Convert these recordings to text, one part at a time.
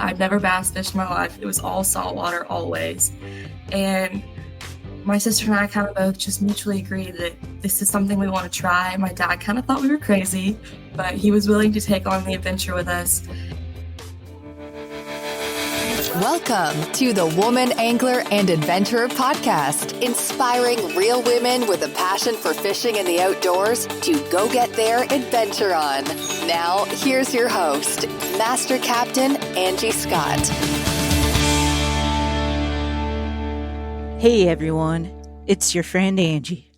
I've never bass fished in my life. It was all saltwater always. And my sister and I kind of both just mutually agreed that this is something we want to try. My dad kind of thought we were crazy, but he was willing to take on the adventure with us. Welcome to the Woman Angler and Adventurer Podcast, inspiring real women with a passion for fishing in the outdoors to go get their adventure on. Now, here's your host, Master Captain Angie Scott. Hey everyone, it's your friend Angie.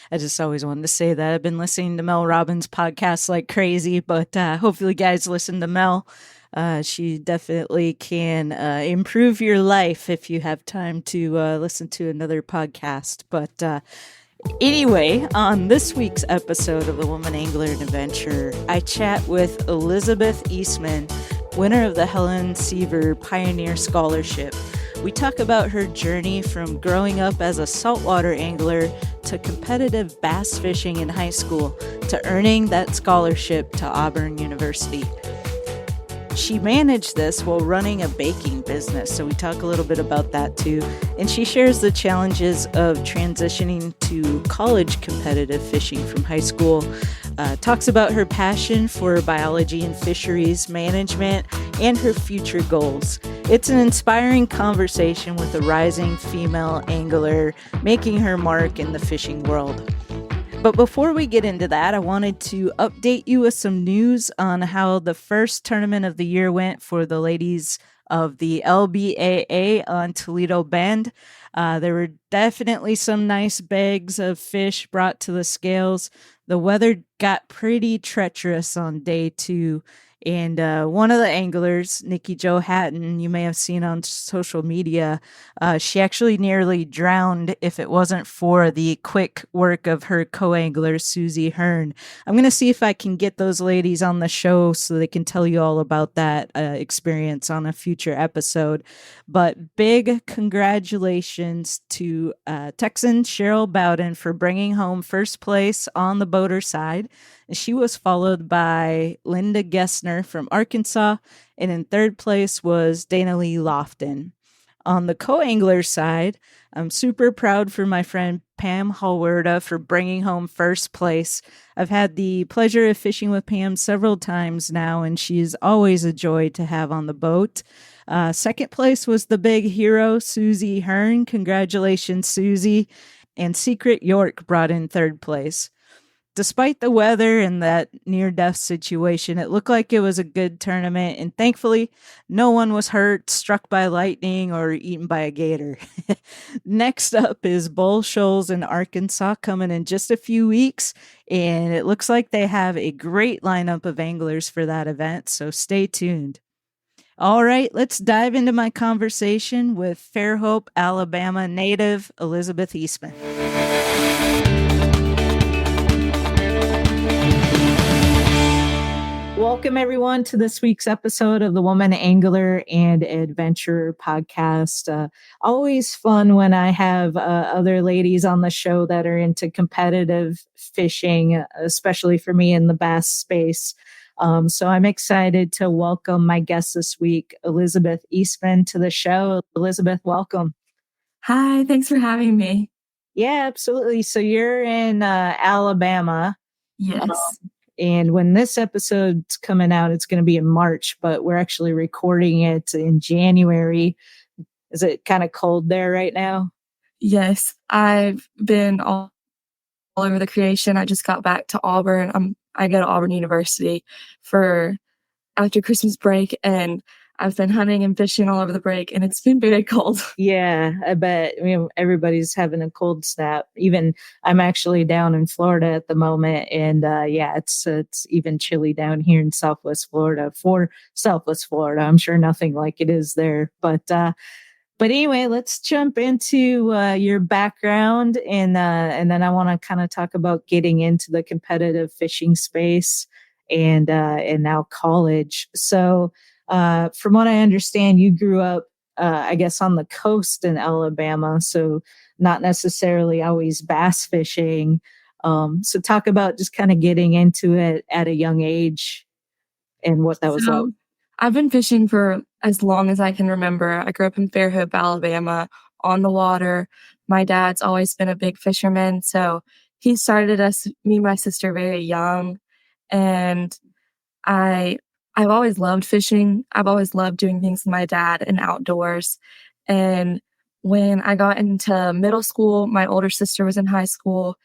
I just always wanted to say that. I've been listening to Mel Robbins' podcast like crazy, but hopefully you guys listen to Mel. She definitely can improve your life if you have time to listen to another podcast. But anyway, on this week's episode of The Woman Angler and Adventurer, I chat with Elizabeth Eastman, winner of the Helen Seaver Pioneer Scholarship. We talk about her journey from growing up as a saltwater angler to competitive bass fishing in high school to earning that scholarship to Auburn University. She managed this while running a baking business, so we talk a little bit about that too. And she shares the challenges of transitioning to college competitive fishing from high school, talks about her passion for biology and fisheries management, and her future goals. It's an inspiring conversation with a rising female angler making her mark in the fishing world. But before we get into that, I wanted to update you with some news on how the first tournament of the year went for the ladies of the LBAA on Toledo Bend. There were definitely some nice bags of fish brought to the scales. The weather got pretty treacherous on day 2. And one of the anglers, Nikki Jo Hatton, you may have seen on social media, she actually nearly drowned if it wasn't for the quick work of her co-angler, Susie Hearn. I'm going to see if I can get those ladies on the show so they can tell you all about that experience on a future episode. But big congratulations to Texan Cheryl Bowden for bringing home first place on the boater side. She was followed by Linda Gessner from Arkansas, and in third place was Dana Lee Lofton. On the co-angler side, I'm super proud for my friend Pam Halwerda for bringing home first place. I've had the pleasure of fishing with Pam several times now, and she's always a joy to have on the boat. Second place was the big hero, Susie Hearn. Congratulations, Susie. And Secret York brought in third place. Despite the weather and that near-death situation, it looked like it was a good tournament, and thankfully, no one was hurt, struck by lightning, or eaten by a gator. Next up is Bull Shoals in Arkansas coming in just a few weeks, and it looks like they have a great lineup of anglers for that event, so stay tuned. All right, let's dive into my conversation with Fairhope, Alabama native Elizabeth Eastman. Welcome, everyone, to this week's episode of the Woman Angler and Adventurer podcast. Always fun when I have other ladies on the show that are into competitive fishing, especially for me in the bass space. So I'm excited to welcome my guest this week, Elizabeth Eastman, to the show. Elizabeth, welcome. Hi, thanks for having me. Yeah, absolutely. So you're in Alabama. Yes. And when this episode's coming out, it's going to be in March, but we're actually recording it in January. Is it kind of cold there right now? Yes, I've been all over the creation. I just got back to Auburn. I go to Auburn University for after Christmas break, and I've been hunting and fishing all over the break, and it's been very cold. Yeah, I bet. I mean, everybody's having a cold snap. Even I'm actually down in Florida at the moment, and yeah, it's even chilly down here in Southwest Florida. For Southwest Florida, I'm sure nothing like it is there. But anyway, let's jump into your background, and then I want to kind of talk about getting into the competitive fishing space and now college. So. From what I understand, you grew up, I guess, on the coast in Alabama, so not necessarily always bass fishing. So talk about just kind of getting into it at a young age and what that was like. I've been fishing for as long as I can remember. I grew up in Fairhope, Alabama, on the water. My dad's always been a big fisherman, so he started us, me and my sister, very young. And I I've always loved fishing. I've always loved doing things with my dad and outdoors. And when I got into middle school, my older sister was in high school,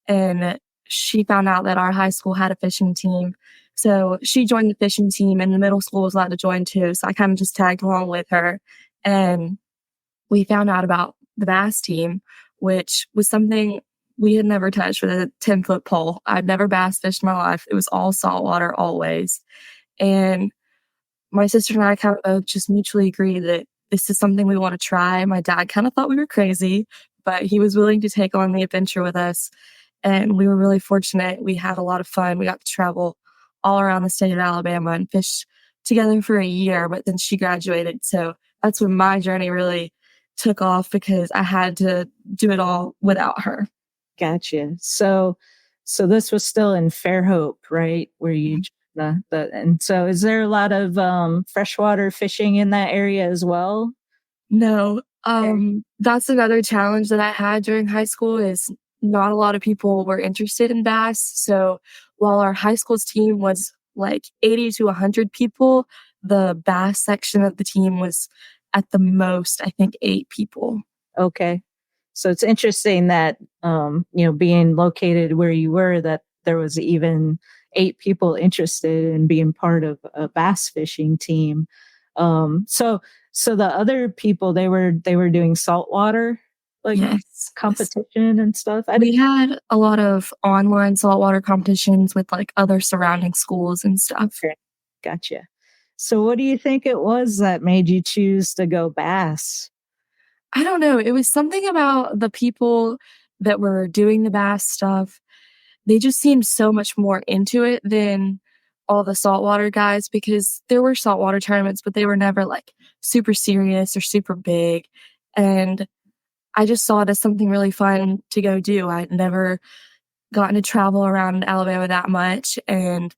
and she found out that our high school had a fishing team. So she joined the fishing team, and the middle school was allowed to join too. So I kind of just tagged along with her. And we found out about the bass team, which was something we had never touched with a 10-foot pole. I'd never bass fished in my life. It was all saltwater always. And my sister and I kind of both just mutually agreed that this is something we want to try. My dad kind of thought we were crazy, but he was willing to take on the adventure with us. And we were really fortunate. We had a lot of fun. We got to travel all around the state of Alabama and fish together for a year, but then she graduated. So that's when my journey really took off because I had to do it all without her. Gotcha. So this was still in Fairhope, right? Where you and so is there a lot of freshwater fishing in that area as well? No, Okay. that's another challenge that I had during high school is not a lot of people were interested in bass. So while our high school's team was like 80 to 100 people, the bass section of the team was at the most, I think, 8 people. Okay. So it's interesting that being located where you were, that there was even 8 people interested in being part of a bass fishing team. So the other people, they were doing saltwater like Yes. competition and stuff. I We didn't. had a lot of online saltwater competitions with like other surrounding schools and stuff. Okay, gotcha. So what do you think it was that made you choose to go bass? I don't know. It was something about the people that were doing the bass stuff. They just seemed so much more into it than all the saltwater guys because there were saltwater tournaments, but they were never like super serious or super big. And I just saw it as something really fun to go do. I'd never gotten to travel around Alabama that much. And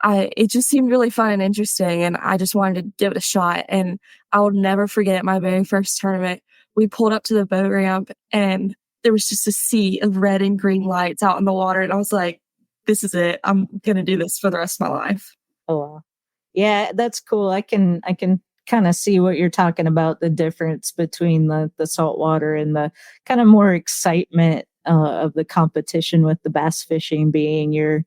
it just seemed really fun and interesting, and I just wanted to give it a shot, and I will never forget my very first tournament. We pulled up to the boat ramp, and there was just a sea of red and green lights out in the water, and I was like, "This is it. I'm gonna do this for the rest of my life." Oh, wow. Yeah, that's cool. I can kind of see what you're talking about, the difference between the saltwater and the kind of more excitement of the competition with the bass fishing being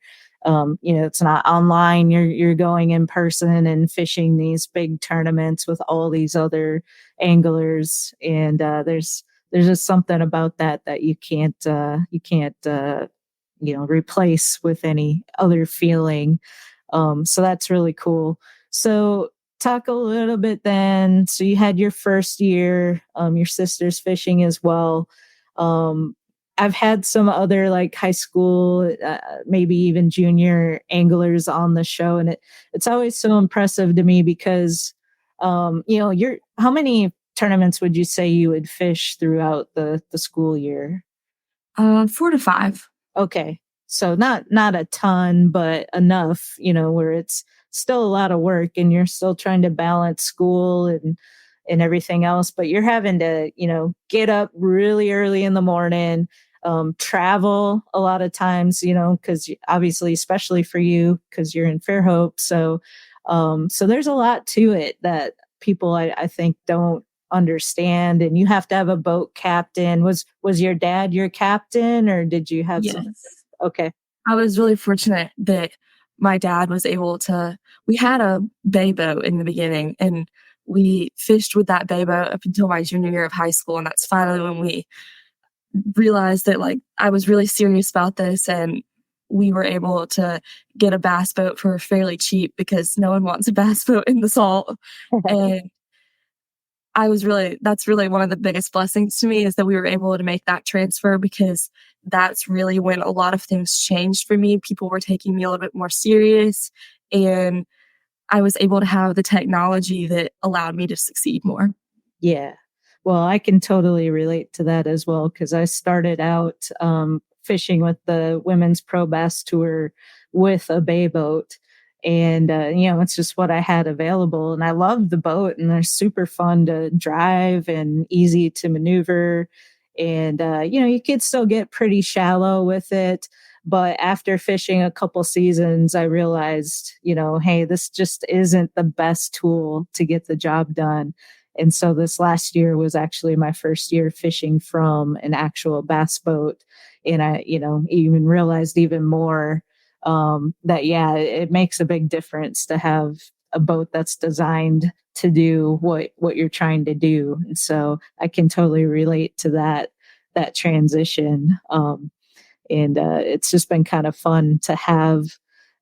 it's not online. You're going in person and fishing these big tournaments with all these other anglers, and there's just something about that you can't replace with any other feeling. So that's really cool. So talk a little bit then. So you had your first year, your sister's fishing as well. Um, I've had some other like high school, maybe even junior anglers on the show, and it's always so impressive to me because, you're how many tournaments would you say you would fish throughout the school year? 4 to 5. Okay. So not a ton, but enough, where it's still a lot of work and you're still trying to balance school and everything else, but you're having to, get up really early in the morning, travel a lot of times, because obviously, especially for you, because you're in Fairhope. So there's a lot to it that people I think don't understand, and you have to have a boat captain. Was your dad your captain, or did you have some? Yes. Okay. I was really fortunate that my dad was able to we had a bay boat in the beginning, and we fished with that bay boat up until my junior year of high school, and that's finally when we realized that, like, I was really serious about this, and we were able to get a bass boat for fairly cheap because no one wants a bass boat in the salt, and that's really one of the biggest blessings to me is that we were able to make that transfer because that's really when a lot of things changed for me. People were taking me a little bit more serious, and I was able to have the technology that allowed me to succeed more. Yeah. Well, I can totally relate to that as well because I started out fishing with the Women's Pro Bass Tour with a bay boat. And, it's just what I had available. And I love the boat, and they're super fun to drive and easy to maneuver. And, you could still get pretty shallow with it. But after fishing a couple seasons, I realized, hey, this just isn't the best tool to get the job done. And so this last year was actually my first year fishing from an actual bass boat. And I, even realized even more that, yeah, it makes a big difference to have a boat that's designed to do what you're trying to do. And so I can totally relate to that transition. And it's just been kind of fun to have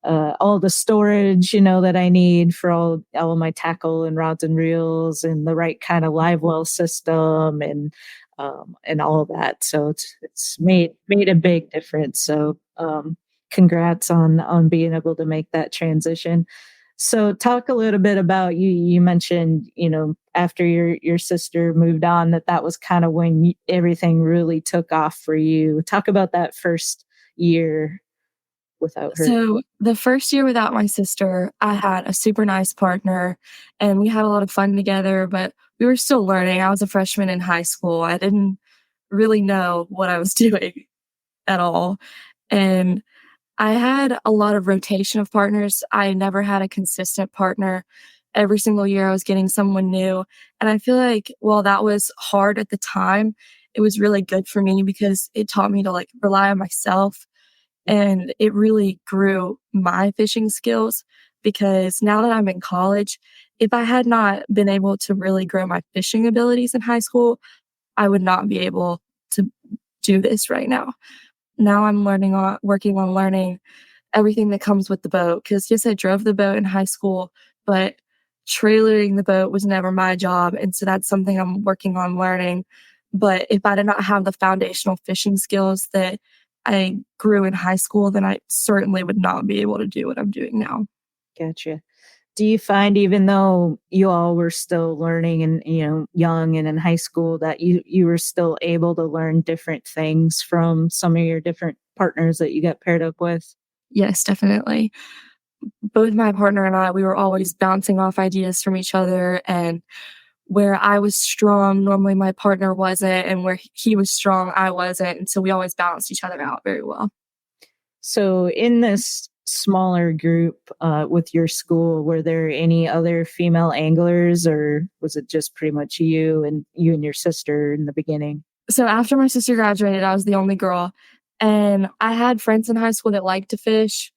all the storage, that I need for all of my tackle and rods and reels, and the right kind of live well system, and all of that. So it's made a big difference. So congrats on being able to make that transition. So talk a little bit about you mentioned, after your sister moved on, that was kind of when everything really took off for you. Talk about that first year without her. So the first year without my sister, I had a super nice partner and we had a lot of fun together, but we were still learning. I was a freshman in high school. I didn't really know what I was doing at all. And I had a lot of rotation of partners. I never had a consistent partner. Every single year I was getting someone new. And I feel like while that was hard at the time, it was really good for me because it taught me to rely on myself. And it really grew my fishing skills because now that I'm in college, if I had not been able to really grow my fishing abilities in high school, I would not be able to do this right now. Now I'm working on learning everything that comes with the boat. Because yes, I drove the boat in high school, but trailering the boat was never my job. And so that's something I'm working on learning. But if I did not have the foundational fishing skills that I grew in high school, then I certainly would not be able to do what I'm doing now. Gotcha. Do you find, even though you all were still learning and, young and in high school, that you were still able to learn different things from some of your different partners that you got paired up with? Yes, definitely. Both my partner and I, we were always bouncing off ideas from each other, and where I was strong, normally my partner wasn't, and where he was strong, I wasn't. And so we always balanced each other out very well. So in this smaller group with your school, were there any other female anglers, or was it just pretty much you and your sister in the beginning? So after my sister graduated, I was the only girl. And I had friends in high school that liked to fish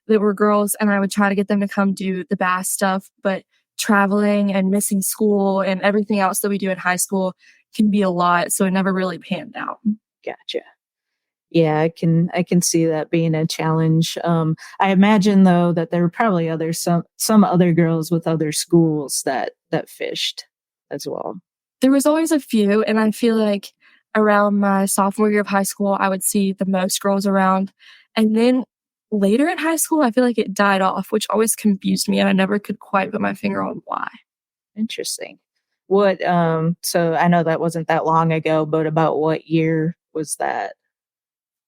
that were girls, and I would try to get them to come do the bass stuff. But traveling and missing school and everything else that we do in high school can be a lot. So it never really panned out. Gotcha. Yeah, I can see that being a challenge. I imagine though that there were probably some other girls with other schools that fished as well. There was always a few, and I feel like around my sophomore year of high school, I would see the most girls around. And then later in high school, I feel like it died off, which always confused me, and I never could quite put my finger on why. Interesting. What, so I know that wasn't that long ago, but about what year was that?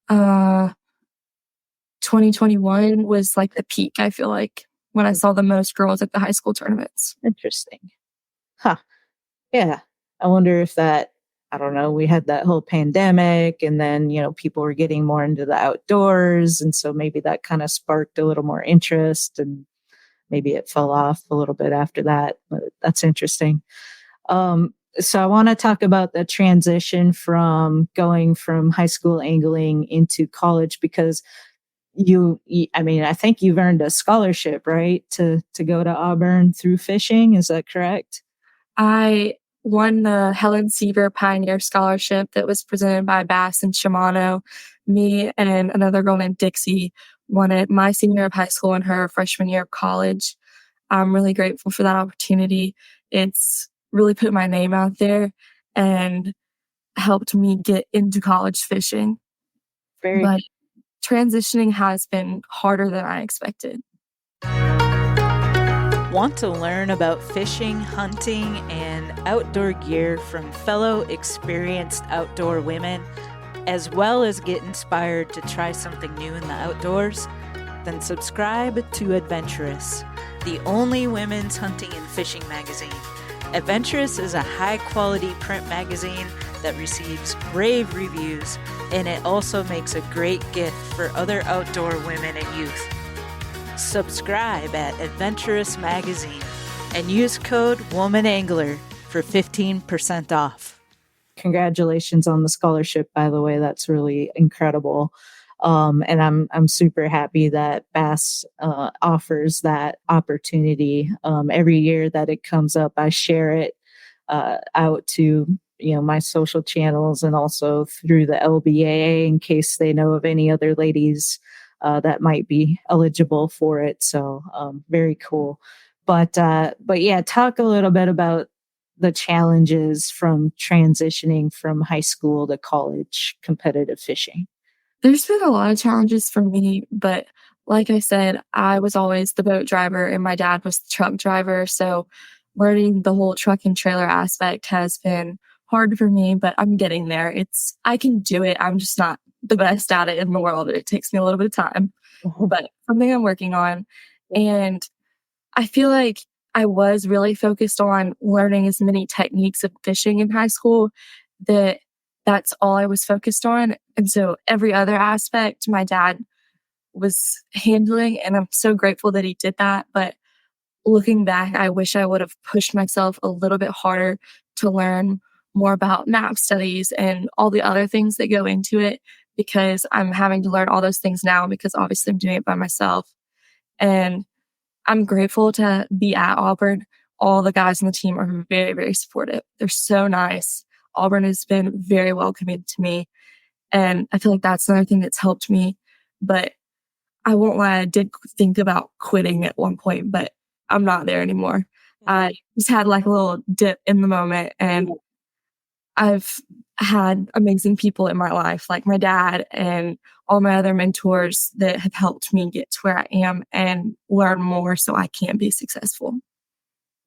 2021 was like the peak, I feel like, when I saw the most girls at the high school tournaments. Interesting. Huh. Yeah. I wonder if I don't know, we had that whole pandemic, and then, people were getting more into the outdoors. And so maybe that kind of sparked a little more interest, and maybe it fell off a little bit after that. But that's interesting. So I want to talk about the transition from going from high school angling into college, because I think you've earned a scholarship, right? To go to Auburn through fishing. Is that correct? I won the Helen Seaver Pioneer Scholarship that was presented by Bass and Shimano. Me and another girl named Dixie won it my senior year of high school and her freshman year of college. I'm really grateful for that opportunity. It's really put my name out there and helped me get into college fishing. But transitioning has been harder than I expected. Want to learn about fishing, hunting, and outdoor gear from fellow experienced outdoor women, as well as get inspired to try something new in the outdoors? then subscribe to Adventurous, the only women's hunting and fishing magazine. Adventurous is a high-quality print magazine that receives rave reviews, and it also makes a great gift for other outdoor women and youth. Subscribe at Adventurous Magazine and use code WOMANANGLER for 15% off. Congratulations on the scholarship, by the way. That's really incredible. And I'm super happy that Bass offers that opportunity. Every year that it comes up, I share it out to my social channels and also through the LBAA in case they know of any other ladies that might be eligible for it. So very cool. But yeah, talk a little bit about the challenges from transitioning from high school to college competitive fishing. There's been a lot of challenges for me, but like I said, I was always the boat driver and my dad was the truck driver. So learning the whole truck and trailer aspect has been hard for me, but I'm getting there. I can do it. I'm just not the best at it in the world. It takes me a little bit of time, but something I'm working on. And I feel like I was really focused on learning as many techniques of fishing in high school that that's all I was focused on. And so every other aspect my dad was handling, and I'm so grateful that he did that. But looking back, I wish I would have pushed myself a little bit harder to learn more about map studies and all the other things that go into it, because I'm having to learn all those things now because obviously I'm doing it by myself. And I'm grateful to be at Auburn. All the guys on the team are very, very supportive. They're so nice. Auburn has been very welcoming to me. And I feel like that's another thing that's helped me. But I won't lie, I did think about quitting at one point, but I'm not there anymore. I just had like a little dip in the moment, and I've had amazing people in my life, like my dad and all my other mentors that have helped me get to where I am and learn more so I can be successful.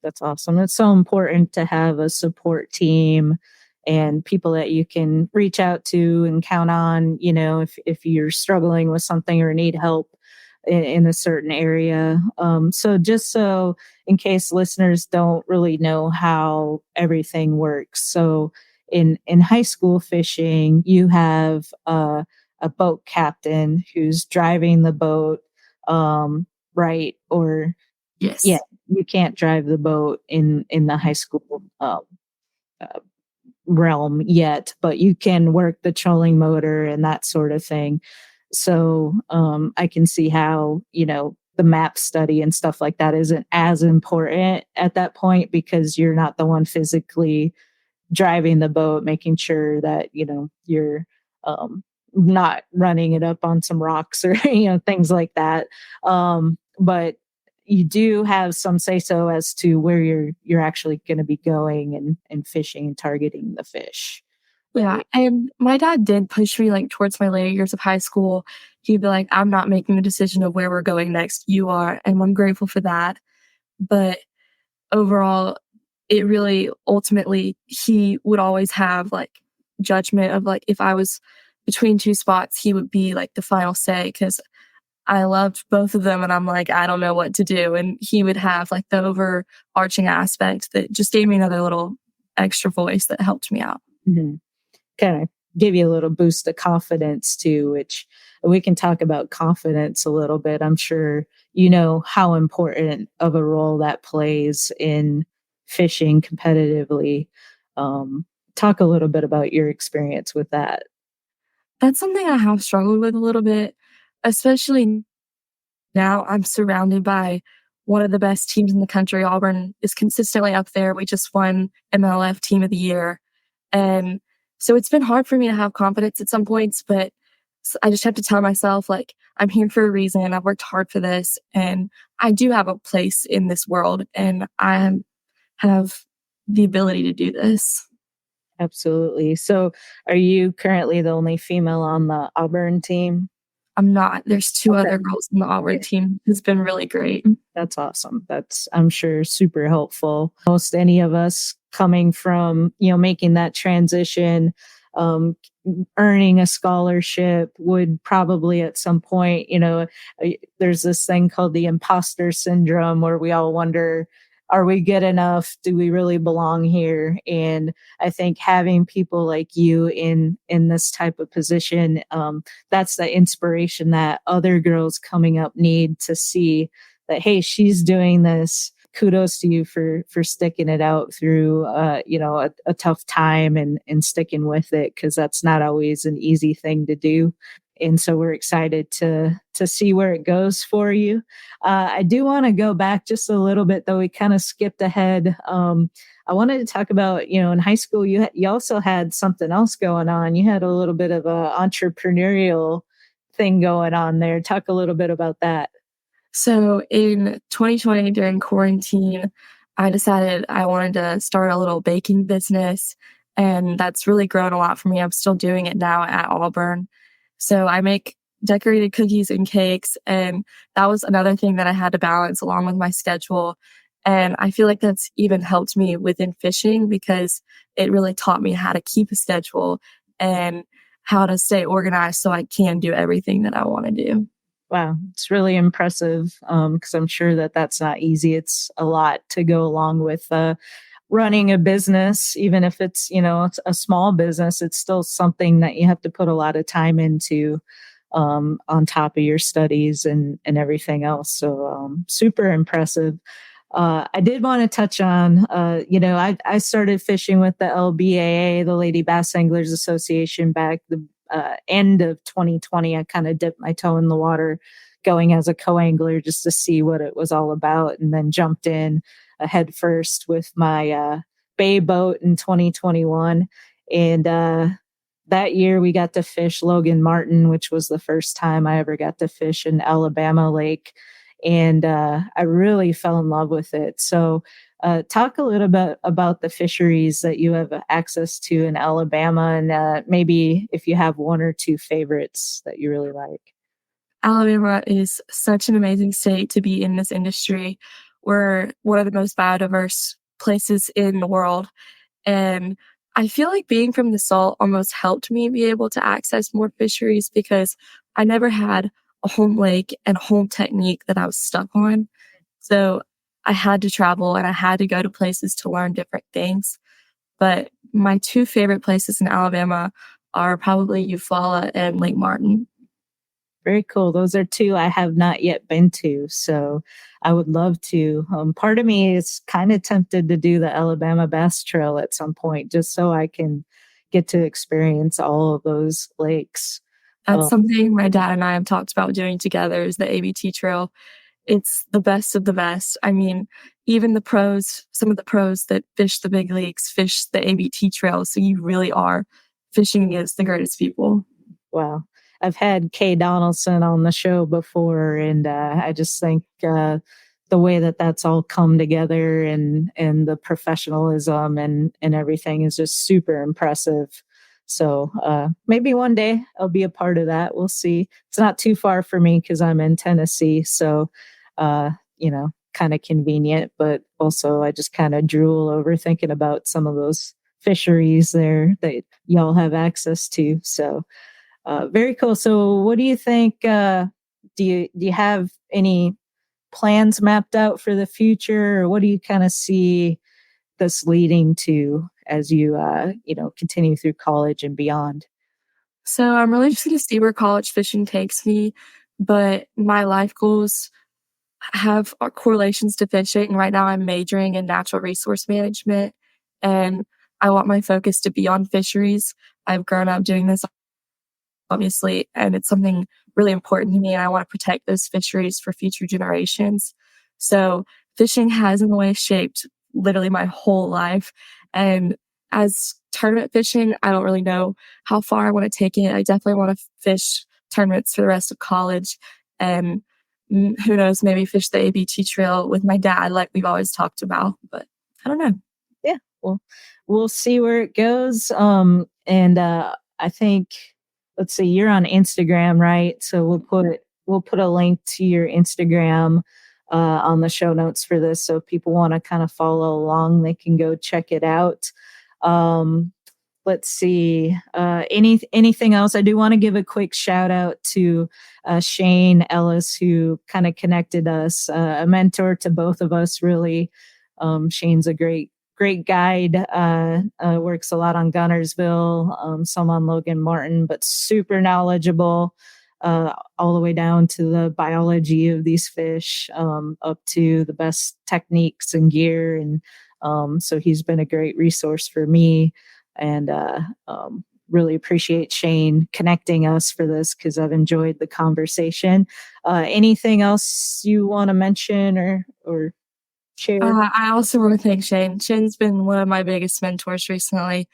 That's awesome. It's so important to have a support team and people that you can reach out to and count on, if you're struggling with something or need help in a certain area. So in case listeners don't really know how everything works. So in high school fishing, you have a boat captain who's driving the boat, right? Or Yes. yeah, you can't drive the boat in the high school realm yet, but you can work the trolling motor and that sort of thing. So I can see how, the map study and stuff like that isn't as important at that point because you're not the one physically driving the boat, making sure that, you're not running it up on some rocks or, things like that. But you do have some say so as to where you're actually going to be going and fishing and targeting the fish. Yeah. And my dad did push me like towards my later years of high school. He'd be like, I'm not making the decision of where we're going next. You are. And I'm grateful for that. But overall, it really ultimately, he would always have like judgment of like, if I was between two spots, he would be like the final say because I loved both of them. And I'm like, I don't know what to do. And he would have like the overarching aspect that just gave me another little extra voice that helped me out. Mm-hmm. Kind of give you a little boost of confidence too, which we can talk about confidence a little bit. I'm sure you know how important of a role that plays in fishing competitively. Talk a little bit about your experience with that. That's something I have struggled with a little bit, especially now I'm surrounded by one of the best teams in the country. Auburn is consistently up there. We just won MLF Team of the Year. And so it's been hard for me to have confidence at some points, but I just have to tell myself, like, I'm here for a reason. I've worked hard for this, and I do have a place in this world, and I have the ability to do this. Absolutely. So are you currently the only female on the Auburn team? I'm not. There's two Okay. other girls in the Auburn team. It's been really great. That's awesome. That's, I'm sure, super helpful. Most any of us coming from, making that transition, um, earning a scholarship would probably at some point, there's this thing called the imposter syndrome where we all wonder, are we good enough? Do we really belong here? And I think having people like you in this type of position, that's the inspiration that other girls coming up need to see that, hey, she's doing this. Kudos to you for sticking it out through a tough time and sticking with it, because that's not always an easy thing to do. And so we're excited to see where it goes for you. I do want to go back just a little bit, though we kind of skipped ahead. I wanted to talk about, in high school you also had something else going on. You had a little bit of a entrepreneurial thing going on there. Talk a little bit about that. So in 2020, during quarantine, I decided I wanted to start a little baking business, and that's really grown a lot for me. I'm still doing it now at Auburn. So I make decorated cookies and cakes, and that was another thing that I had to balance along with my schedule. And I feel like that's even helped me within fishing because it really taught me how to keep a schedule and how to stay organized so I can do everything that I want to do. Wow, it's really impressive, because I'm sure that that's not easy. It's a lot to go along with running a business, even if it's a small business. It's still something that you have to put a lot of time into, on top of your studies and everything else. So super impressive. I did want to touch on, I started fishing with the LBAA, the Lady Bass Anglers Association, back the end of 2020. I kind of dipped my toe in the water going as a co-angler just to see what it was all about, and then jumped in head first with my bay boat in 2021. And that year we got to fish Logan Martin, which was the first time I ever got to fish an Alabama lake. And I really fell in love with it. So talk a little bit about the fisheries that you have access to in Alabama, and maybe if you have one or two favorites that you really like. Alabama is such an amazing state to be in this industry. We're one of the most biodiverse places in the world. And I feel like being from the Salt almost helped me be able to access more fisheries because I never had a home lake and home technique that I was stuck on. So I had to travel and I had to go to places to learn different things. But my two favorite places in Alabama are probably Eufaula and Lake Martin. Very cool. Those are two I have not yet been to, so I would love to. Part of me is kind of tempted to do the Alabama Bass Trail at some point, just so I can get to experience all of those lakes. That's something my dad and I have talked about doing together is the ABT trail. It's the best of the best. I mean, even the pros, some of the pros that fish the big leagues fish the ABT trail. So you really are fishing against the greatest people. Wow. I've had Kay Donaldson on the show before, and I just think the way that that's all come together, and the professionalism and everything is just super impressive. So maybe one day I'll be a part of that. We'll see. It's not too far for me because I'm in Tennessee, so kind of convenient. But also, I just kind of drool over thinking about some of those fisheries there that y'all have access to. So. Very cool. So what do you think? Do you have any plans mapped out for the future, or what do you kind of see this leading to as you continue through college and beyond? So I'm really just going to see where college fishing takes me, but my life goals have correlations to fishing. Right now I'm majoring in natural resource management, and I want my focus to be on fisheries. I've grown up doing this obviously, and it's something really important to me, and I want to protect those fisheries for future generations. So fishing has in a way shaped literally my whole life. And as tournament fishing, I don't really know how far I want to take it. I definitely want to fish tournaments for the rest of college, and who knows, maybe fish the ABT trail with my dad like we've always talked about, but I don't know. Yeah, well, we'll see where it goes. And I think, let's see, you're on Instagram, right? So we'll put a link to your Instagram on the show notes for this. So if people want to kind of follow along, they can go check it out. let's see. Anything else? I do want to give a quick shout out to Shane Ellis, who kind of connected us, a mentor to both of us, really. Shane's a great guide, works a lot on Gunnersville, some on Logan Martin, but super knowledgeable, all the way down to the biology of these fish, up to the best techniques and gear. And so he's been a great resource for me, and really appreciate Shane connecting us for this, because I've enjoyed the conversation. Anything else you want to mention or share? I also want to thank Shane. Shane's been one of my biggest mentors recently.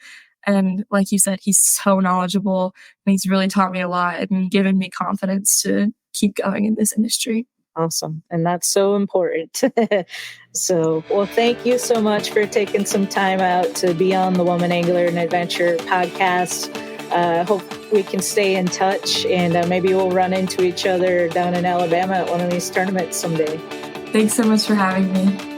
And like you said, he's so knowledgeable, and he's really taught me a lot and given me confidence to keep going in this industry. Awesome. And that's so important. So, well, thank you so much for taking some time out to be on the Woman Angler and Adventure podcast. Hope we can stay in touch, and maybe we'll run into each other down in Alabama at one of these tournaments someday. Thanks so much for having me.